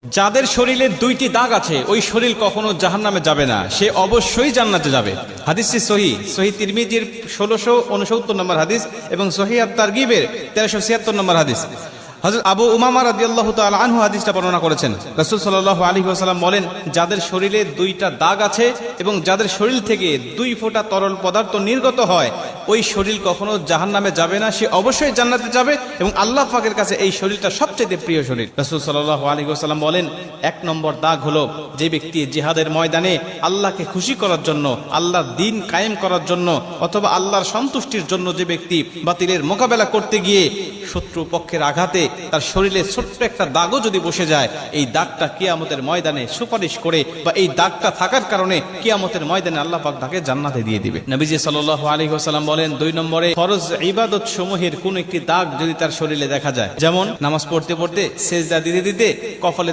যাদের শরীরে দুইটি দাগ আছে ওই শরীর কখনো জাহান্নামে যাবে না, সে অবশ্যই জান্নাতে যাবে। হাদিসটি সহিহ তিরমিজির 1669 নম্বর হাদিস এবং সহিহ আত-তারগিবের 1376 নম্বর হাদিস। হযরত আবু উমামা রাদিয়াল্লাহু তাআলা আনহু হাদিসটা বর্ণনা করেছেন। রাসূল সাল্লাল্লাহু আলাইহি ওয়াসাল্লাম বলেন, যাদের শরীরে দুইটা দাগ আছে এবং যাদের শরীর থেকে 2 ফোঁটা তরল পদার্থ নির্গত হয় ওই শরীর কখনো জাহান্নামে যাবে না, সে অবশ্যই জান্নাতে যাবে এবং আল্লাহ পাকের কাছে এই শরীরটা সবচেয়ে প্রিয় শরীর। রাসূল সাল্লাল্লাহু আলাইহি ওয়াসাল্লাম বলেন, 1 নম্বর দাগ হলো যে ব্যক্তি জিহাদের ময়দানে আল্লাহকে খুশি করার জন্য, আল্লাহর দ্বীন কায়েম করার জন্য অথবা আল্লাহর সন্তুষ্টির জন্য যে ব্যক্তি বাতিলের মোকাবেলা করতে গিয়ে শত্রু পক্ষের আঘাতে তার শরীরে ছোট্ট একটা দাগও যদি বসে যায়, এই দাগটা কিয়ামতের ময়দানে সুপারিশ করে বা এই দাগটা থাকার কারণে কিয়ামতের ময়দানে আল্লাহ পাক তাকে জান্নাতে দিয়ে দিবে। নবীজি সাল্লাল্লাহু আলাইহি ওয়াসাল্লাম বলেন, 2 নম্বরে ফরজ ইবাদত সমূহের কোন একটি দাগ যদি তার শরীরে দেখা যায়, যেমন নামাজ পড়তে পড়তে সেজদা দিতে দিতে কপালে